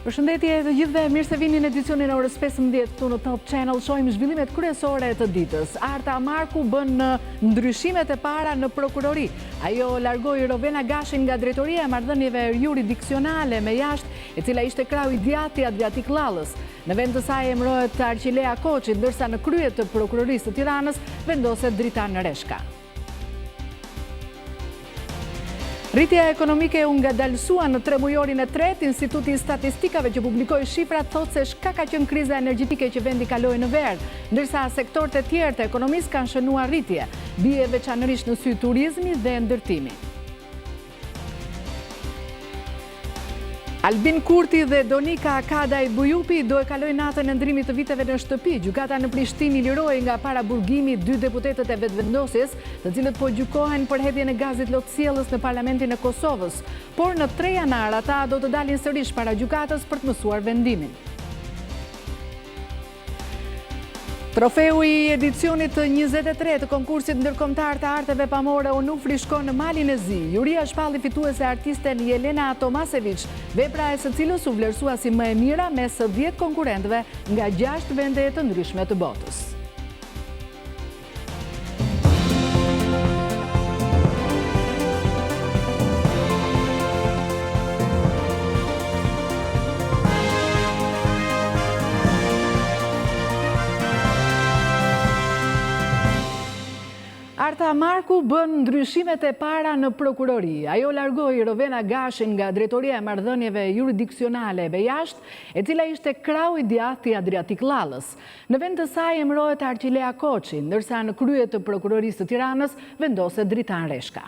Përshëndetje të gjithëve, mirë se vini në edicionin e orës 15 këtu në Top Channel. Shohim zhvillimet kryesore të ditës. Arta Marku bën ndryshimet e para në prokurori. Ajo largoi Rovena Gashin nga drejtoria e marrëdhënieve juridiksionale me jashtë, e cila ishte krau i djathtë Adriatik Llallës. Në vend të saj emërohet Arqilea Koçi, ndërsa në krye të prokurorisë të Tiranës vendoset Dritan Reshka. Rritja ekonomike u ngadalësua në 3 mujorin e tretë. Instituti i Statistikave që publikoi shifrat thotë se shka ka qenë kriza energjetike që vendi kaloi në verë, ndërsa sektorët e tjerë të ekonomisë kanë shënuar rritje, bie veçanërisht në sy turizmi dhe ndërtimi. Albin Kurti dhe Donika Kadaj Bujupi do e kaloj natën e ndrimit të viteve në shtëpi. Gjykata në Prishtinë i liroi nga para burgimi 2 deputetët e vetëvendosjes, të cilët po gjykohen për hedhjen e gazit lotësjellës në Parlamentin e Kosovës. Por në 3 janar ata do të dalin sërish para gjykatës për të mësuar vendimin. Trofeu i edicionit të 23 të konkursit ndërkombëtar të arteve pamore u nufri shkon në Malin e Zi. Juria shpalli fituese artisten Jelena Tomasevic, vepra e së cilës u vlerësua si më e mira mes 10 konkurrentëve nga 6 vende të ndryshme të botës. Arta Marku bën ndryshimet e para në prokurori. Ajo largoi Rovena Gashin nga drejtoria e marrëdhënieve juridiksionale e jashtë, e cila ishte krau i djathtë i Adriatik Llallës. Në vend të saj emërohet Arqilea Koçi, ndërsa në krye të prokurorisë të Tiranës vendoset Dritan Reshka.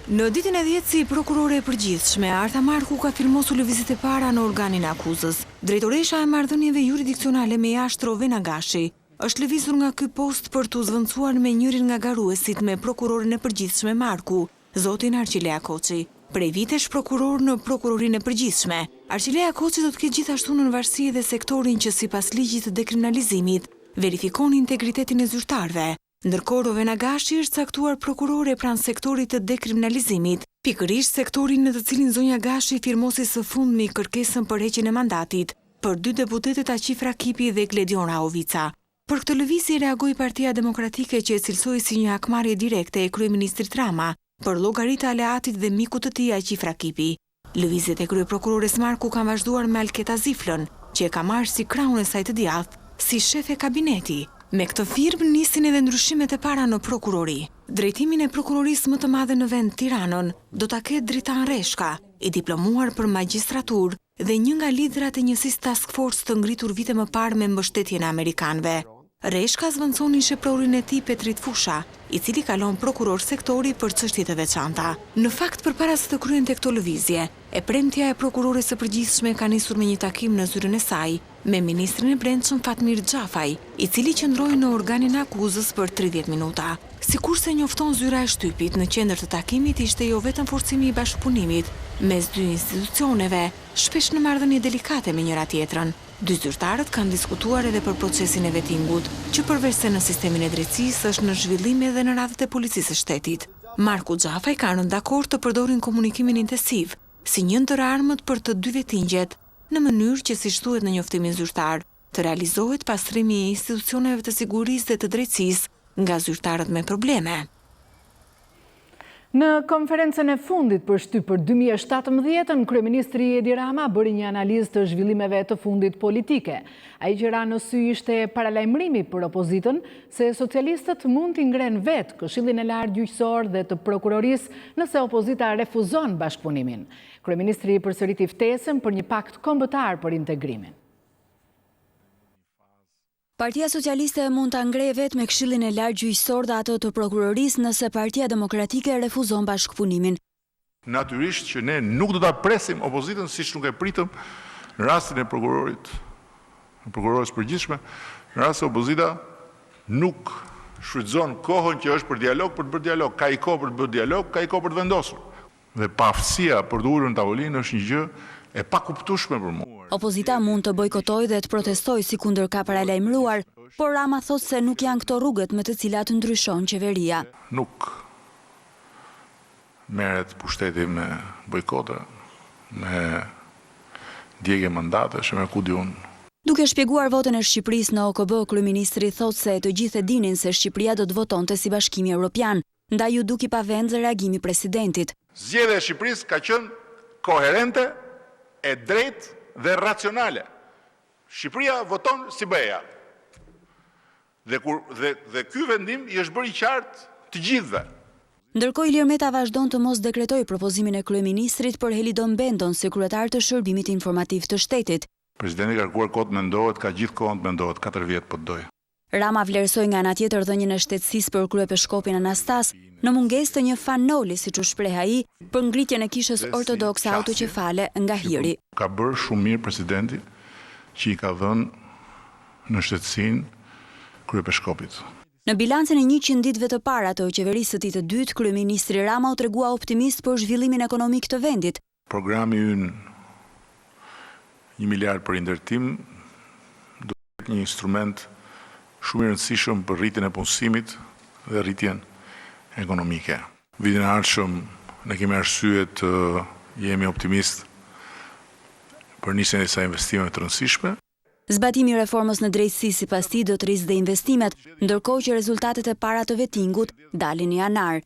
Në ditën e 10 si prokurore e përgjithshme, Arta Marku ka firmosur lëvizjet e para në organin e akuzës. Drejtoresha e marrëdhënieve juridiksionale me jashtë Rovena Gashi është lëvizur nga ky post për të zvendësuar me njërin nga garuesit me prokurorin e përgjithshme Marku, zotin Arqilea Koçi. Prej vitesh prokuror në prokurorinë e përgjithshme, Arqilea Koçi do të ketë gjithashtu në varësi edhe sektorin që sipas ligjit të dekriminalizimit verifikon integritetin e zyrtarëve. Ndërkohë Rovena Gashi është caktuar prokurore pranë sektorit të dekriminalizimit, pikërisht sektorin në të cilin zonja Gashi firmosi së fundmi kërkesën për heqjen e mandatit për 2 deputetët Aqif Rakipi dhe Gledion Raovica. Për këtë lëvizje reagoi Partia Demokratike që e cilësoi si një hakmarrje direkte e kryeministrit Rama për llogaritë e aleatit dhe mikut të tij Aqif Rakipi. Lëvizjet e kryeprokurores Marku kanë vazhduar me Alketa Ziflën, që e ka marrë si kraun e saj të djathtë, si shef e kabineti. Me këtë firmë nisin edhe ndryshimet e para në prokurori. Drejtimin e prokurorisë më të madhe në vend Tiranën do ta ketë Dritan Reshka, i diplomuar për magjistraturë dhe një nga liderat e njësisë task force të ngritur vite më parë me mbështetjen e amerikanëve. Reshka zvendësoni sheprorin e tij Petrit Fusha, i cili kalon prokuror sektori për çështje të veçanta. Në fakt, përpara se të kryente këto lëvizje, e premtja e prokurores së përgjithshme ka nisur me një takim në zyrën e saj me ministrin e brendshëm Fatmir Xhafaj, i cili qëndroi në organin e akuzës për 30 minuta. Sikurse njofton zyra e shtypit, në qendër të takimit ishte jo vetëm forcimi i bashkëpunimit mes 2 institucioneve, shpesh në marrëdhënie delikate me njëra tjetrën. 2 zyrtarët kanë diskutuar edhe për procesin e vetingut, që përveç se në sistemin e drejtësisë është në zhvillim edhe në radhët e policisë së shtetit. Marku Xhafaj ka rënë dakord të përdorin komunikimin intensiv, si një ndër armët për të 2 vetingjet, në mënyrë që siç thuhet në njoftimin zyrtar, të realizohet pastrimi i institucioneve të sigurisë dhe të drejtësisë nga zyrtarët me probleme. Në konferencën e fundit për shtyp për 2017, kryeministri Edi Rama bëri një analizë të zhvillimeve të fundit politike. Ai që ra në sy ishte paralajmërimi për opozitën se socialistët mund t'i ngrenë vetë Këshillin e Lartë Gjyqësor dhe të prokurorisë nëse opozita refuzon bashkëpunimin. Kryeministri përsëriti ftesën për një pakt kombëtar për integrimin. Partia Socialiste mund ta ngrejë vetë me Këshillin e Lartë Gjyqësor dhe ato të prokurorisë nëse Partia Demokratike refuzon bashkëpunimin. Natyrisht që ne nuk do ta presim opozitën siç nuk e pritëm në rastin e prokurorës përgjithshme, në rast se opozita nuk shfrytëzon kohën që është për dialog për të bërë dialog. Ka i kohë për të bërë dialog, ka i kohë për të vendosur. Dhe paaftësia për të ulur në tavolinë është një gjë e pakuptueshme për mua. Opozita mund të bojkotojë dhe të protestojë sikundër ka paralajmëruar, por Rama thotë se nuk janë këto rrugët me të cilat ndryshon qeveria. Nuk merret pushteti me bojkota, me djegje mandatesh, me ku di unë. Duke shpjeguar votën e Shqipërisë në OKB, kryeministri thotë se të gjithë e dinin se Shqipëria do të votonte si Bashkimi Evropian, ndaj u duki pa vend zë reagimi presidentit. Zgjedhja e Shqipërisë ka qenë koherente, e drejtë dhe racionale. Shqipëria voton si BE-ja. Dhe ky vendim i është bërë i qartë të gjithëve. Ndërkohë Ilir Meta vazhdon të mos dekretoj propozimin e kryeministrit për Helidon Bendon si kryetar të Shërbimit Informativ të Shtetit. Presidenti ka kërkuar kohë të mendohet, ka gjithë kohën të mendohet, 4 vjet po të dojë. Rama vlerësoi nga ana tjetër dhënien e shtetësisë për kryepeshkopin Anastas në mungesë të një fanoli, siç u shpreh ai, për ngritjen e kishës ortodokse autoqefale nga hiri. Ka bërë shumë mirë presidenti që i ka dhënë në shtetësinë kryepeshkopit. Në bilancin e 100 ditëve të para të qeverisë së tij të dytë, kryeministri Rama u tregua optimist për zhvillimin ekonomik të vendit. Programi ynë 1 miliard për indërtim do të jetë një instrument shumë i rëndësishëm për rritjen e punësimit dhe rritjen ekonomike. Vitin e ardhshëm ne kemi arsye të jemi optimist për nisjen e disa investimeve të rëndësishme. Zbatimi i reformës në drejtësi sipas tij do të rrisë dhe investimet, ndërkohë që rezultatet e para të vettingut dalin në janar.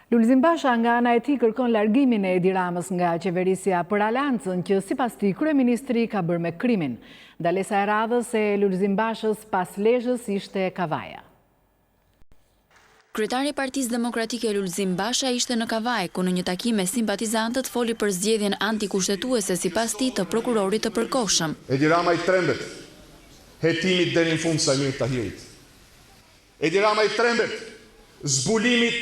Lulzim Basha nga ana e tij kërkon largimin e Edi Ramës nga qeverisja për alancën që sipas tij kryeministri ka bërë me krimin. Dalesa e radhës e Lulzim Bashës pas lezhës ishte kavaja. Kryetari i Partisë Demokratike Lulzim Basha ishte në Kavaj, ku në një takim me simpatizantët foli për zgjedhjen antikushtetuese sipas tij të prokurorit të përkohshëm. Edi Rama i trembet hetimit deri në fund Samir Tahirit. Edi Rama i trembet zbulimit,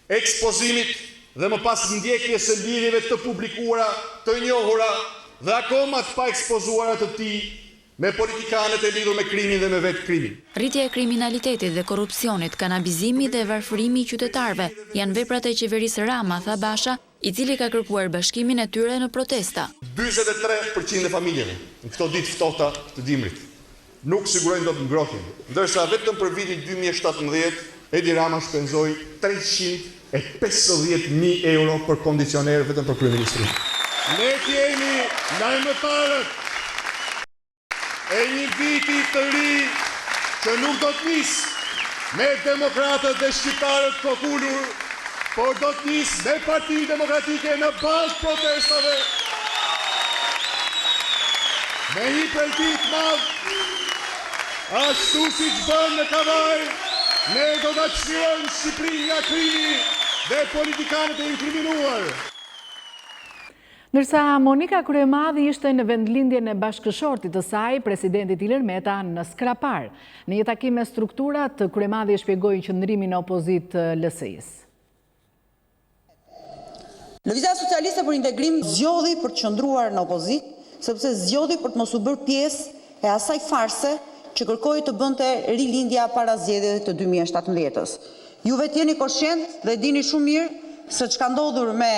ekspozimit dhe më pas ndjekjes së lidhjeve të publikuara, të njohura dhe akoma të pa ekspozuara të tij me politikanët e lidhur me krimin dhe me vetë krimin. Rritja e kriminalitetit dhe korrupsionit, kanabizimi dhe varfërimi i qytetarëve janë veprat e qeverisë Rama, tha Basha, i cili ka kërkuar bashkimin e tyre në protesta. 43% e familjeve në këto ditë ftohta të dimrit nuk sigurojnë dot ngrohtjen, ndërsa vetëm për vitin 2017 Edi Rama shpenzoi 350.000 euro për kondicioner vetëm për kryeministrin. Ne jemi lajmëtarët e një viti të ri që nuk do të nisë me demokratët dhe shqiptarët kokullur, por do të nisë me Parti Demokratike në bazë protestave, me një prendim të madh, ashtu siç bën në Kavaj, ne do ta çlirojmë Shqipërinë nga krimi dhe politikanët e inkriminuar. Ndërsa Monika Kryemadhi ishte në vendlindjen e bashkëshortit të saj, presidentit Ilir Meta në Skrapar. Në një takim me strukturat, Kryemadhi shpjegoi qëndrimin e opozitë të LSI-s. Lëvizja Socialiste për Integrim zgjodhi për të qëndruar në opozitë, sepse zgjodhi për të mos u bërë pjesë e asaj farse që kërkoi të bënte rilindja para zgjedhjeve të 2017-s. Ju vetë jeni koshient dhe dini shumë mirë se çka ndodhur me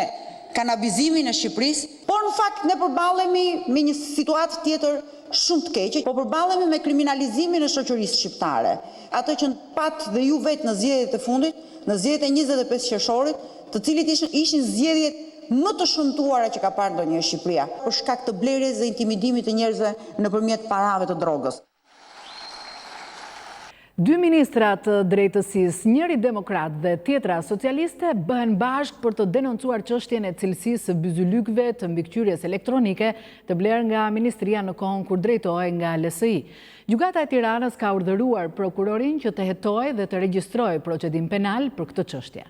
kanabizimin e Shqipërisë, por në fakt ne përballemi me një situatë tjetër shumë të keqe, po përballemi me kriminalizimin e shoqërisë shqiptare. Ato që pat dhe ju vetë në zgjedhjet e fundit, në zgjedhjet e 25 qershorit, të cilit ishin zgjedhjet më të shëmtuara që ka parë ndonjë Shqipëria, për shkak të blerjes dhe intimidimit të njerëzve nëpërmjet parave të drogës. 2 ministrat të drejtësisë, njëri demokrat dhe tjetra socialiste, bëhen bashkë për të denoncuar çështjen e cilësisë së byzylykëve të mbikëqyrjes elektronike të blerë nga Ministria në kohën kur drejtohej nga LSI. Gjykata e Tiranës ka urdhëruar prokurorin që të hetojë dhe të regjistrojë procedim penal për këtë çështje.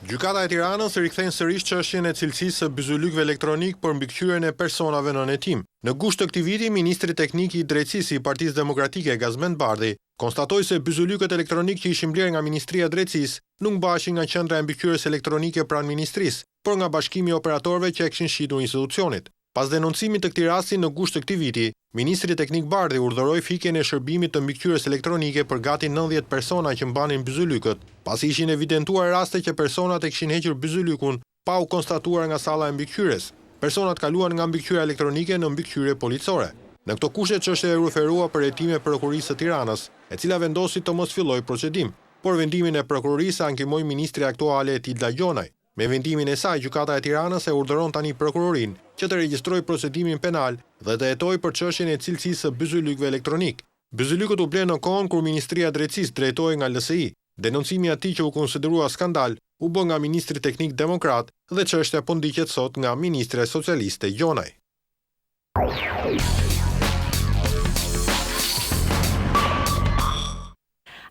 Gjykata e Tiranës rikthen sërish çështjen e cilësisë së byzylykëve elektronik për mbikëqyrjen e personave në netim. Në gusht të këtij viti, ministri teknik i drejtësisë i Partisë Demokratike Gazmend Bardhi konstatoi se byzylykët elektronik që ishin blerë nga Ministria e Drejtësisë nuk mbaheshin nga qendra e mbikëqyrjes elektronike pranë ministrisë, por nga bashkimi i operatorëve që e kishin shitur institucionit. Pas denoncimit të këtij rasti në gusht të këtij viti, ministri teknik Bardhi urdhëroi fikjen e shërbimit të mbikëqyrjes elektronike për gati 90 persona që mbanin byzylykët, pasi ishin evidentuar raste që personat e kishin hequr byzylykun pa u konstatuar nga salla e mbikëqyrjes. Personat kaluan nga mbikëqyrja elektronike në mbikëqyrje policore. Në këto kushte çështja e referua për hetime prokurorisë së Tiranës, e cila vendosi të mos fillojë procedim, por vendimin e prokurorisë ankimoi ministri aktuale Edicioni Informativ. Me vendimin e saj, gjykata e Tiranës e urdhëron tani prokurorin që të regjistrojë procedimin penal dhe të hetojë për çështjen e cilësisë së byzylykëve elektronik. Byzylykët u blenë në kohën kur Ministria e Drejtësisë drejtohej nga LSI. Denoncimi i atij që u konsiderua skandal u bë nga ministri teknik demokrat dhe çështja po ndiqet sot nga ministre socialiste Gjonaj.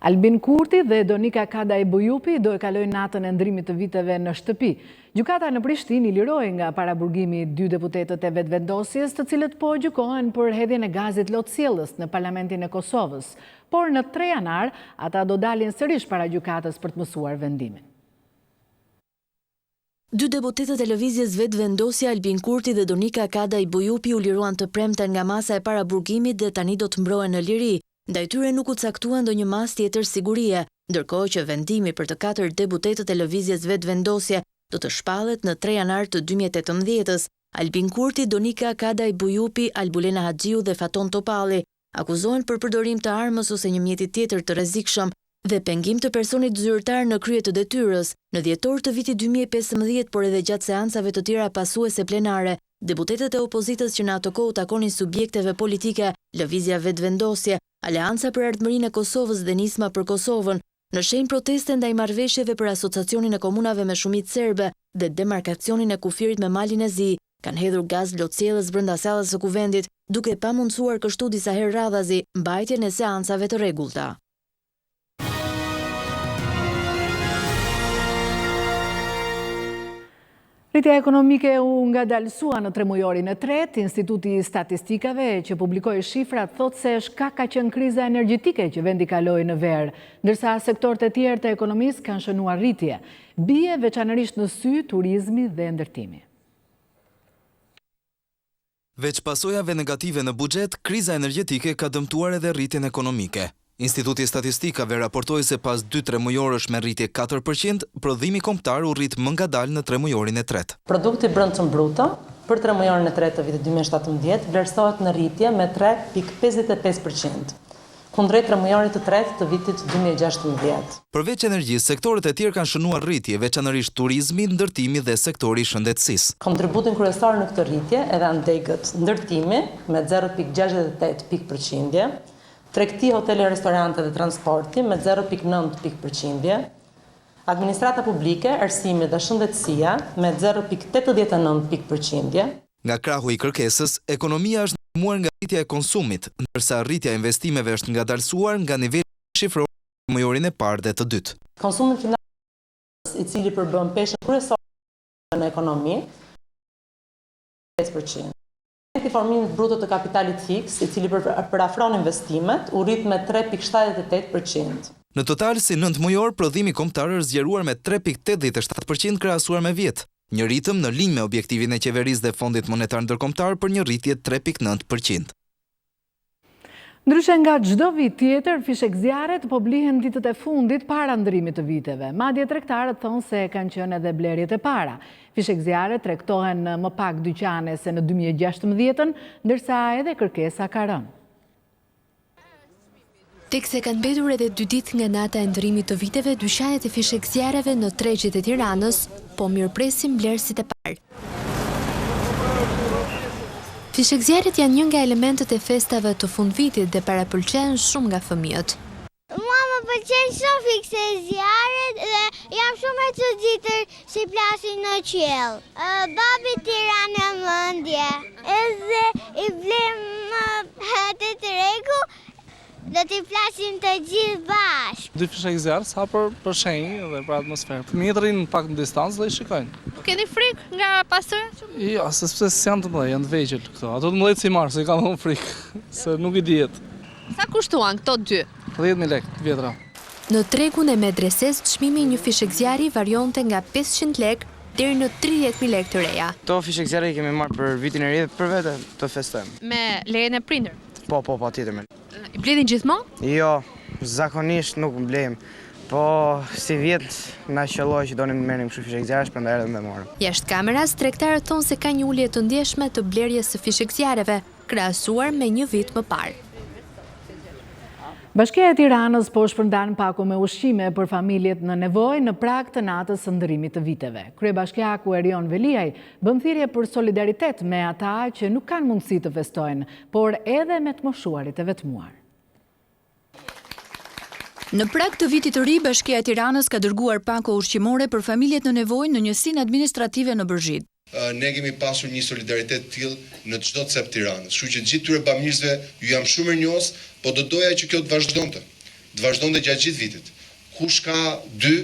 Albin Kurti dhe Donika Kadaj Bujupi do e kalojnë natën e ndrimit të viteve në shtëpi. Gjykata në Prishtinë i liroi nga paraburgimi 2 deputetët e vetëvendosjes, të cilët po gjykohen për hedhjen e gazit lotësjellës në Parlamentin e Kosovës. Por në 3 janar, ata do dalin sërish para gjykatës për të mësuar vendimin. 2 deputetët e lëvizjes vetëvendosja Albin Kurti dhe Donika Kadaj Bujupi u liruan të premten nga masa e paraburgimit dhe tani do të mbrohen në liri. Ndaj tyre nuk u caktuan ndonjë mas tjetër sigurie, ndërkohë që vendimi për të 4 deputetët e lëvizjes vetëvendosje do të shpallet në 3 janar të 2018-s. Albin Kurti, Donika Kadaj Bujupi, Albulena Haxhiu dhe Faton Topalli akuzohen për përdorim të armës ose një mjeti tjetër të rrezikshëm dhe pengim të personit zyrtar në krye të detyrës. Në dhjetor të vitit 2015, por edhe gjatë seancave të tjera pasuese plenare, deputetët e opozitës që në ato kohë takonin subjekteve politike, lëvizja vetëvendosje, Aleanca për Ardhmërinë e Kosovës dhe Nisma për Kosovën, në shenjë proteste ndaj marrëveshjeve për asociacionin e komunave me shumicë serbe dhe demarkacionin e kufirit me Malin e Zi, kanë hedhur gaz lotësjellës brenda sallës së kuvendit, duke pa mundësuar kështu disa herë radhazi mbajtjen e seancave të rregullta. Rritja ekonomike u ngadalësua në 3 mujorin e tretë. Instituti i Statistikave që publikoi shifrat thot se shkak ka qenë kriza energjetike që vendi kaloi në verë, ndërsa sektorët e tjerë të ekonomisë kanë shënuar rritje. Bie veçanërisht në sy turizmi dhe ndërtimi. Veç pasojave negative në buxhet, kriza energjetike ka dëmtuar edhe rritjen ekonomike. Instituti i Statistikave raportoi se pas 2-3 mujorësh me rritje 4%, prodhimi kombëtar u rrit më ngadalë në 3 mujorin e tretë. Produkti brendshëm bruto për 3 mujorin e tretë të vitit 2017 vlerësohet në rritje me 3.55%, kundrejt 3 mujorit të tretë të vitit 2016. Përveç energjisë, sektorët e tjerë kanë shënuar rritje, veçanërisht turizmi, ndërtimi dhe sektori i shëndetësisë. Kontributin kryesor në këtë rritje edhe ndegët ndërtimi me 0.68 pikë%, tregti, hotele, restorante dhe transporti me 0.9 pikë%, administrata publike, arsimi dhe shëndetësia me 0.89 pikë%. Nga krahu i kërkesës, ekonomia është ndihmuar nga rritja e konsumit, ndërsa rritja e investimeve është ngadalësuar nga niveli shifror në mujorin e parë dhe të dytë. Konsumi financiar, i cili përbën peshën kryesore në ekonomi, 5%. Formimit bruto të kapitalit fiks, i cili përafron investimet, u rrit me 3.78%. Në total, si 9 mujor, prodhimi kombëtar është zgjeruar me 3.87% krahasuar me vjet, një ritëm në linjë me objektivin e qeverisë dhe Fondit Monetar Ndërkombëtar për një rritje 3.9%. Ndryshe nga çdo vit tjetër, fishek zjarret po blihen ditët e fundit para ndërimit të viteve. Madje tregtarët thonë se kanë qenë edhe blerjet e para. Fishek zjarret tregtohen në më pak dyqane se në 2016, ndërsa edhe kërkesa ka rënë. Tekse kanë mbetur edhe 2 ditë nga nata e ndërimit të viteve, dyqanet e fishek zjarreve në tregjet e Tiranës po mirëpresin blerësit e parë. Fishek zjarret janë një nga elementet e festave të fundvitit dhe parapëlqen shumë nga fëmijët. Mua më pëlqen shumë fikse zjarret dhe jam shumë e çuditur si plasin në qiell. Babi tira në mendje, edhe i blem hete të regu, do t'i flasim të gjithë bashkë. 2 fishek zjarr hapur për shenjë dhe për atmosferë. Fëmijët rrinë pak në distancë dhe i shikojnë. Keni frikë nga pastërat? Jo, sepse s'janë të mëdhenj, janë të vegjël këto. Ato të mëdhenj si marr, se i kanë dhënë frikë, se nuk i dihet. Sa kushtuan këto 2? 10.000 lekë të vjetra. Në tregun e medreses, çmimi i një fishek zjarri varionte nga 500 lekë deri në 30.000 lekë të reja. Këto fishek zjarri i kemi marrë për vitin e ri dhe për vete të festojmë. Me lejen e prindër? Po, patjetër. I bledhin gjithmonë? Jo, zakonisht nuk blejmë. Po, si vjetë na qelloi që donim të merrim kështu fishek zjarresh, prandaj edhe më morëm. Jashtë kameras, tregtarët thonë se ka një ulje të ndjeshme të blerjes së fishek zjarreve, krahasuar me një vit më parë. Bashkia e Tiranës po shpërndan pako me ushqime për familjet në nevojë në prag të natës së ndërimit të viteve. Kryebashkiaku Erion Veliaj bën thirrje për solidaritet me ata që nuk kanë mundësi të festojnë, por edhe me të moshuarit e vetmuar. Në prag të vitit të ri, Bashkia e Tiranës ka dërguar pako ushqimore për familjet në nevojë në njësinë administrative në Bërzhit. Ne kemi pasur një solidaritet të tillë në çdo cep Tiranës. Kështu që gjithë këtyre bamirësve ju jam shumë mirënjohës, po do doja që kjo të vazhdonte. Të vazhdonte gjatë gjithë vitit. Kush ka 2,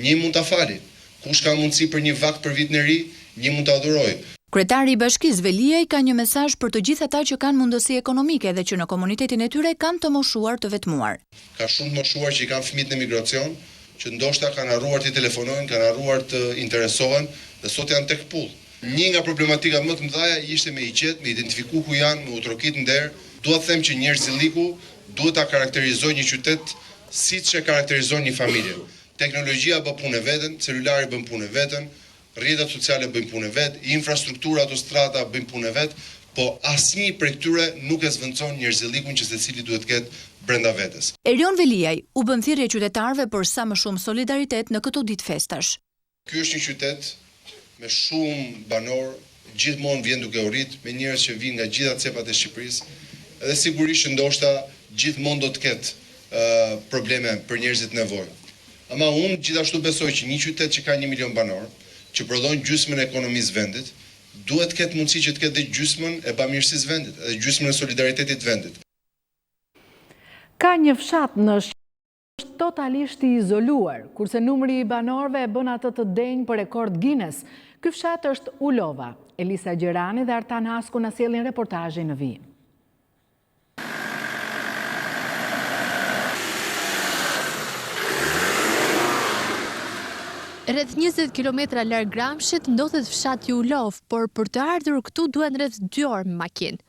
një mund ta fali. Kush ka mundësi për një vakt për vitin e ri, një mund ta adhurojë. Kryetari i Bashkisë Veliaj ka një mesazh për të gjithë ata që kanë mundësi ekonomike dhe që në komunitetin e tyre kanë të moshuar të vetmuar. Ka shumë të moshuar që i kanë fëmijët në migracion, që ndoshta kanë harruar të telefonojnë, kanë harruar të interesohen dhe sot janë tek pull. Një nga problematika më të mëdha ishte me i gjetë, me identifiku ku janë, me u trokit nder. Dua të them që njerëzilliku duhet ta karakterizojë një qytet siç e karakterizon një familje. Teknologjia bën punë veten, celulari bën punë veten, rrjetet sociale bëjnë punë vet, infrastruktura autostrada bëjnë punë vet, po asnjë prej këtyre nuk e zvendçon njerëzillikun që secili duhet të ketë brenda vetes. Erion Veliaj u bën thirrje qytetarëve për sa më shumë solidaritet në këto ditë festash. Ky është një qytet me shumë banor, gjithmonë vjen duke u rrit, me njerëz që vijnë nga gjitha cepat e Shqipërisë, dhe sigurisht ndoshta gjithmonë do të ketë probleme për njerëzit në nevojë. Ama unë gjithashtu besoj që një qytet që ka 1 milion banor, që prodhon gjysmën e ekonomisë vendit, duhet të ketë mundësi që të ketë dhe gjysmën e bamirësisë vendit, dhe gjysmën e solidaritetit vendit. Ka një fshat në është totalisht i izoluar, kurse numri i banorëve bën atë të denjë për rekord Guinness. Ky fshat është Ulova. Elisa Gjerani dhe Artan Hasku na sjellin reportazhin në vijim. Rreth 20 kilometra larg Gramshit ndodhet fshati Ulov, por për të ardhur këtu duhen rreth 2 orë me makinë.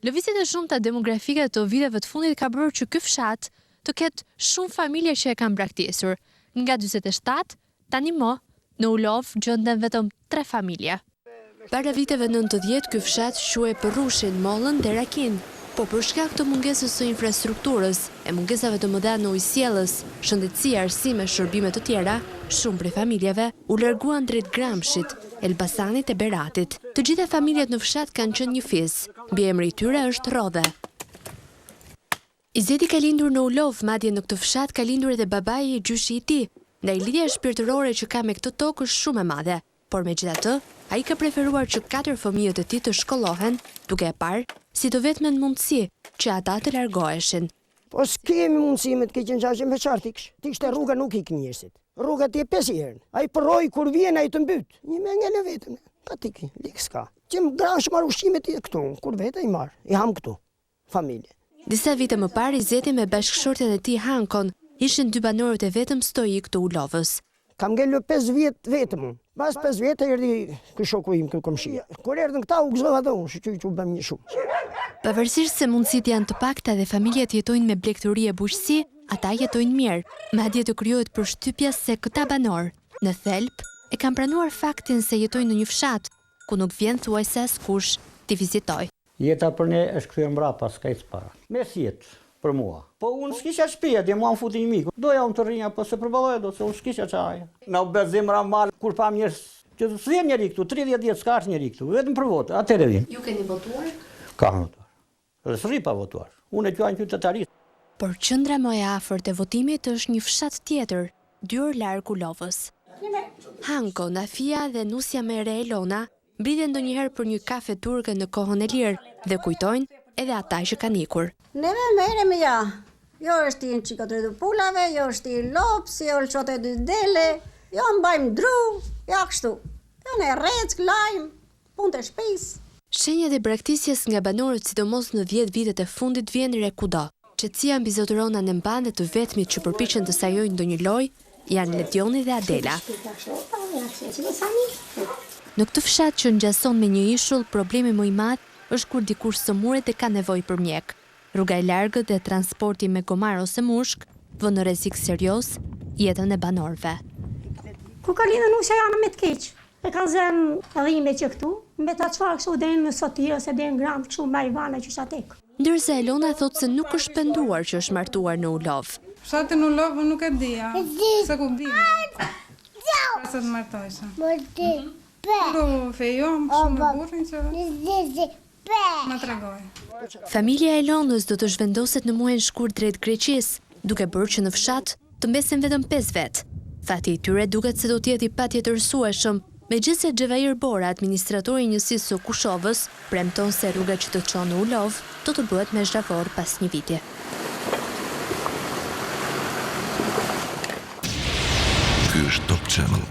Lëvizjet e shumta demografike të viteve të fundit ka bërë që ky fshat të ketë shumë familje që e kanë braktisur. Nga 47, tani më, në Ulov gjenden vetëm 3 familje. Para viteve 90, ky fshat quhej për Rushin, Mollën dhe Rakin, po për shkak të mungesës së infrastrukturës, e mungesave të mëdha në ujësjellës, shëndetësi, arsime, shërbime të tjera, shumë prej familjeve u larguan drejt Gramshit, Elbasanit e Beratit. Të gjitha familjet në fshat kanë qenë një fiz. Mbiemri i tyre është Rodhe. Izeti ka lindur në Ulov, madje në këtë fshat ka lindur edhe babai i gjyshi i tij. Ndaj lidhja shpirtërore që ka me këtë tokë është shumë e madhe, por megjithatë, ai ka preferuar që 4 fëmijët e tij të shkollohen, duke e parë si të vetmen mundësi që ata të largoheshin. Po s'kemi mundësi me të keqen qashe me qartë iksh. Ti kështë rruga nuk ik njërësit. Rruga ti e 5 herën. Ai përroj kur vjen ai të mbyt. Një me ngele vetëm. Pa ti ki, lik s'ka. Që më grash marrë ushqimet i këtu, kur vete i marrë. I ham këtu, familje. Disa vite më parë, Izeti me bashkëshorten e tij Hankon ishin 2 banorët e vetëm stoik të Ulovës. Kam ngellë 5 vjet vetëm. Pas 5 vjet erdhi ky shoku im kë komshia. Kur erdhën këta u gëzova dhe unë, që u bëm një shumë. Pavarësisht se mundësitë janë të pakta dhe familjet jetojnë me blegturi e bujqësi, ata jetojnë mirë. Madje të krijohet përshtypja se këta banor, në thelb, e kanë pranuar faktin se jetojnë në një fshat, ku nuk vjen thuajse askush t'i vizitojë. Jeta për ne është kthyer mbrapa, s'ka hiç para. Mes jetë për mua. Po unë s'kisha shtëpi, dhe mua më futi një miku. Doja unë të rinja, po se përballoja do se unë s'kisha çaj. Na u bë zemra mal kur pam njerëz që s'vjen njëri këtu, 30 vjet s'ka as njëri këtu, vetëm për votë, atëherë vjen. Ju keni votuar? Kam votuar. Dhe s'rri pa votuar. Unë e quaj qytetarisë. Por qendra më e afërt e votimit është një fshat tjetër, 2 orë larg Ulovës. Hanko, Nafia dhe nusja mere Elona mbiden ndonjëherë për një kafe turke në kohën e lirë dhe kujtojnë edhe ata që kanë ikur. Neve merrem ja. Jo është i çikot e pullave, jo është i lops, jo është çote 2 dele, jo mbajmë dru, ja kështu. Jo në rreck, lajm, punë të shtëpisë. Shenjat e braktisjes nga banorët, sidomos në 10 vitet e fundit, vjen re kudo. Qetësia mbi zotërona në mban dhe të vetmit që përpiqen të sajojnë ndonjë lojë janë Ledioni dhe Adela. Në këtë fshat që ngjason me një ishull, problemi më i madh është kur dikush sëmuret dhe ka nevojë për mjek. Rruga e largët dhe transporti me gomar ose mushk vën në rrezik serioz jetën e banorëve. Kur ka lidhur nusja janë me të keq. E kanë zënë dhime që këtu, me ta çfarë kështu deri në Soti ose deri në Gram, kështu me Ivana që shatek. ndërsa Elona thotë se nuk është penduar që është martuar në Ulov. Fshatin Ulov nuk e dija, se ku bia. Sa të martojshë. Po fejo, shumë burrin që ma tregoj. Familja e Elonës do të zhvendoset në muajin shkurt drejt Greqisë, duke bërë që në fshat të mbesen vetëm 5 vetë. Fati i tyre duket se do të jetë i patjetërsueshëm, megjithëse Xhevair Bora, administratori i njësisë së Kushovës, premton se rruga që të çon në Ulov do të bëhet me zhavor pas një viti. Ky është Top Channel.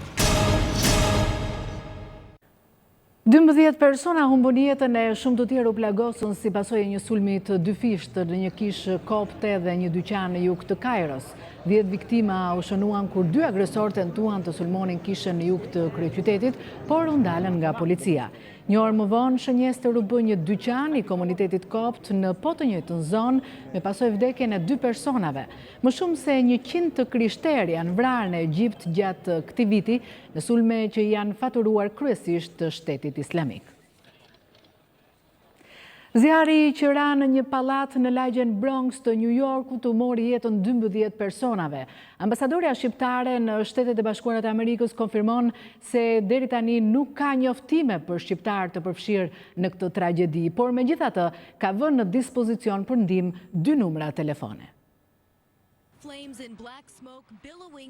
12 persona humbën jetën e shumë të tjerë u plagosën si pasojë e një sulmi të dyfisht në një kishë kopte dhe një dyqan në jug të Kairos. 10 viktima u shënuan kur 2 agresorë tentuan të sulmonin kishën në jug të kryeqytetit, por u ndalën nga policia. Një orë më vonë, shënjestër u bë një dyqan i komunitetit kopt në po të njëjtën zonë, me pasojë vdekjen e 2 personave. Më shumë se 100 të krishterë janë vrarë në Egjipt gjatë këtij viti në sulme që janë faturuar kryesisht të Shtetit Islamik. Zjarri që ra në një pallat në lagjen Bronx të New Yorkut u mori jetën 12 personave. Ambasadorja shqiptare në Shtetet e Bashkuara të Amerikës konfirmon se deri tani nuk ka njoftime për shqiptar të përfshirë në këtë tragjedi, por megjithatë ka vënë në dispozicion për ndihmë 2 numra telefone.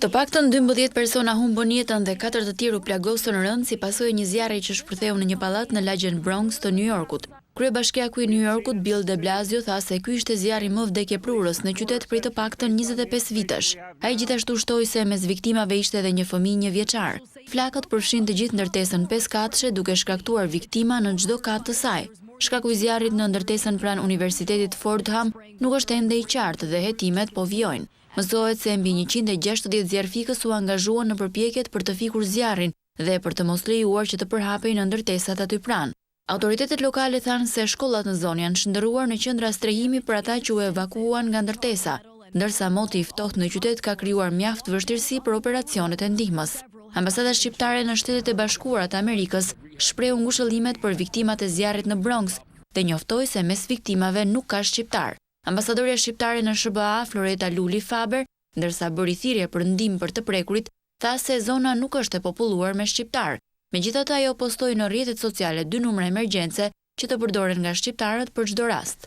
Të paktën 12 persona humbën jetën dhe 4 të tjerë u plagosën rënd si pasojë e një zjarri që shpërtheu në një pallat në lagjen Bronx të New Yorkut. Kryebashkiaku i New Yorkut, Bill de Blasio, tha se ky ishte zjarri më vdekjeprurës në qytet prej të paktën 25 vitesh. Ai gjithashtu shtoi se mes viktimave ishte edhe një fëmijë 1 vjeçar. Flakët përfshin të gjithë ndërtesën 5 katëshe duke shkaktuar viktima në çdo kat të saj. Shkaku i zjarrit në ndërtesën pranë Universitetit Fordham nuk është ende i qartë dhe hetimet po vijojnë. Mësohet se mbi 160 zjarfikës u angazhuan në përpjekjet për të fikur zjarrin dhe për të mos lejuar që të përhapej në ndërtesat aty pranë. Autoritetet lokale thanë se shkollat në zonë janë shndërruar në qendra strehimi për ata që u evakuuan nga ndërtesa, ndërsa moti i ftohtë në qytet ka krijuar mjaft vështirësi për operacionet e ndihmës. Ambasada shqiptare në Shtetet e Bashkuara të Amerikës shprehu ngushëllimet për viktimat e zjarrit në Bronx dhe njoftoi se mes viktimave nuk ka shqiptar. Ambasadorja shqiptare në SBA, Floreta Luli Faber, ndërsa bëri thirrje për ndihmë për të prekurit, tha se zona nuk është e populluar me shqiptar. Megjithatë, ajo postoi në rrjetet sociale 2 numra emergjence që të përdoren nga shqiptarët për çdo rast.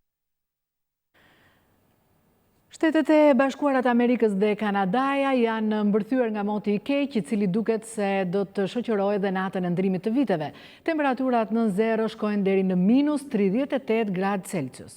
Shtetet e Bashkuara të Amerikës dhe Kanadaja janë mbërthyer nga moti i keq, i cili duket se do të shoqërojë edhe natën e ndrimit të viteve. Temperaturat nën zero shkojnë deri në -38 gradë Celsius.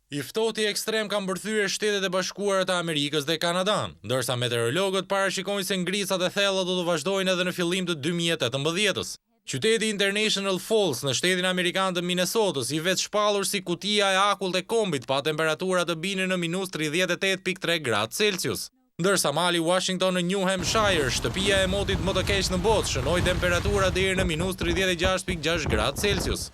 I ftohti ekstrem ka mbërthyer Shtetet e Bashkuara të Amerikës dhe Kanadan, ndërsa meteorologët parashikojnë se ngricat e thella do të vazhdojnë edhe në fillim të 2018-s. Qyteti International Falls në shtetin amerikan të Minnesotës i vetë shpallur si kutia e akullt e kombit pa temperatura të binin në -38.3 gradë Celsius. Ndërsa mali Washington në New Hampshire, shtëpia e motit më të keq në botë, shënoi temperatura deri në -36.6 gradë Celsius.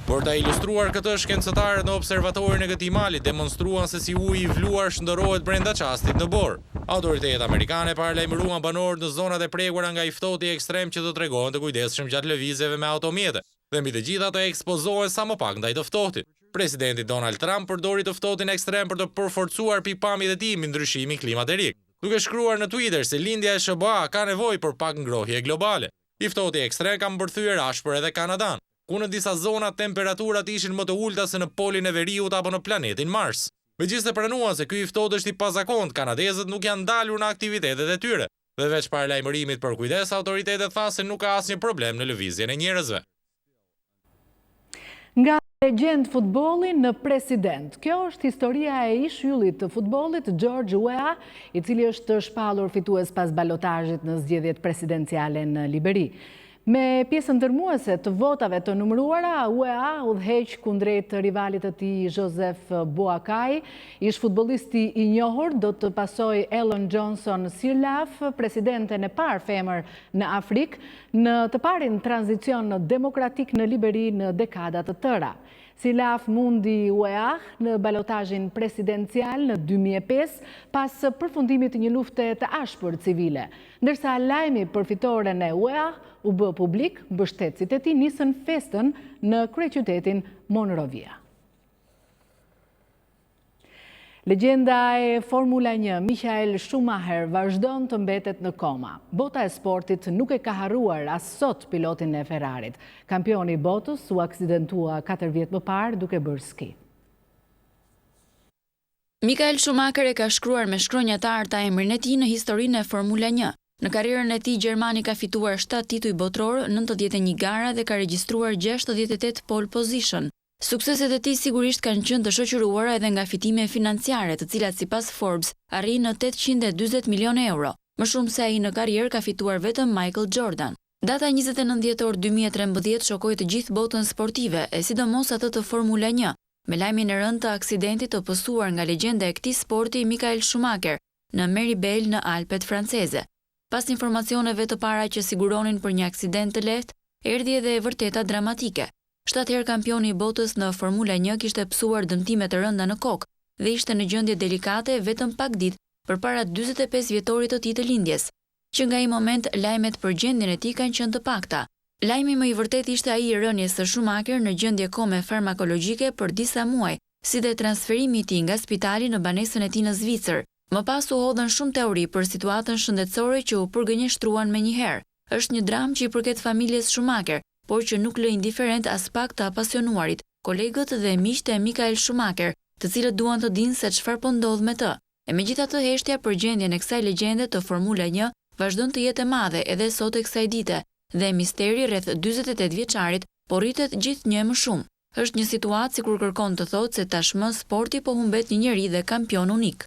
Por ta ilustruar këtë, shkencëtarët në observatorin e këtij mali demonstruan se si uji i vluar shndërrohet brenda çastit në bor. Autoritetet amerikane paralajmëruan banorët në zonat e prekura nga i ftohti ekstrem që të tregohen të kujdesshëm gjatë lëvizjeve me automjete, dhe mbi të gjitha të ekspozohen sa më pak ndaj të ftohtit. Presidenti Donald Trump përdori të ftohtin ekstrem për të përforcuar pikpamjet e tij mbi ndryshimin klimaterik, duke shkruar në Twitter se lindja e SBA ka nevojë për pak ngrohje globale. I ftohti ekstrem ka mbërthyer ashpër edhe Kanadan, ku në disa zona temperaturat ishin më të ulta se në polin e veriut apo në planetin Mars. Megjithëse pranuan se ky i ftohtë është i pazakont, kanadezët nuk janë dalur në aktivitetet e tyre, dhe veç paralajmërimit për kujdes, autoritetet thanë se nuk ka asnjë problem në lëvizjen e njerëzve. Nga legjend futbolli në president. Kjo është historia e ish-yllit të futbollit George Weah, i cili është shpallur fitues pas balotazhit në zgjedhjet presidenciale në Liberi. Me pjesën ndërmuese të votave të numëruara, Weah udhëheq kundrejt rivalit të tij Joseph Boakai, ish futbollisti i njohur do të pasojë Ellen Johnson Sirleaf, presidenten e parë femër në Afrikë, në të parin tranzicion demokratik në Liberi në dekada të tëra. si laf mundi UEA në balotazhin presidencial në 2005 pas përfundimit të një lufte të ashpër civile. Ndërsa lajmi për fitoren e UEA u bë publik, mbështetësit e tij nisën festën në kryeqytetin Monrovia. Legjenda e Formula 1, Michael Schumacher, vazhdon të mbetet në koma. Bota e sportit nuk e ka harruar as sot pilotin e Ferrarit. Kampioni i botës u aksidentua 4 vjet më parë duke bërë ski. Michael Schumacher e ka shkruar me shkronja të arta emrin e tij në historinë e Formula 1. Në karrierën e tij gjermani ka fituar 7 tituj botror, 91 gara dhe ka regjistruar 68 pole position. Sukseset e tij sigurisht kanë qenë të shoqëruara edhe nga fitime financiare, të cilat sipas Forbes arrin në 840 milionë euro. Më shumë se ai në karrierë ka fituar vetëm Michael Jordan. Data 29 dhjetor 2013 shokoi të gjithë botën sportive, e sidomos atë të Formula 1, me lajmin e rënd të aksidentit të pësuar nga legjenda e këtij sporti Michael Schumacher në Meribel në Alpet franceze. Pas informacioneve të para që siguronin për një aksident të lehtë, erdhi edhe e vërteta dramatike. 7 herë kampioni i botës në Formula 1 kishte pësuar dëmtime të rënda në kokë dhe ishte në gjendje delikate vetëm pak ditë përpara 45 vjetorit të tij të lindjes, që nga ai moment lajmet për gjendjen e tij kanë qenë të pakta. Lajmi më i vërtet ishte ai i rënies së Schumacher në gjendje kome farmakologjike për disa muaj, si dhe transferimi i tij nga spitali në banesën e tij në Zvicër. Më pas u hodhën shumë teori për situatën shëndetësore që u përgënjeshtruan menjëherë. Është një dramë që i përket familjes Schumacher, por që nuk lë indiferent as pak të apasionuarit, kolegët dhe miqtë e Michael Schumacher, të cilët duan të dinë se çfarë po ndodh me të. E megjithatë, heshtja për gjendjen e kësaj legjende të Formula 1 vazhdon të jetë e madhe edhe sot e kësaj dite, dhe misteri rreth 48 vjeçarit po rritet gjithnjë më shumë. Është një situatë sikur kërkon të thotë se tashmë sporti po humbet një njerëz dhe kampion unik.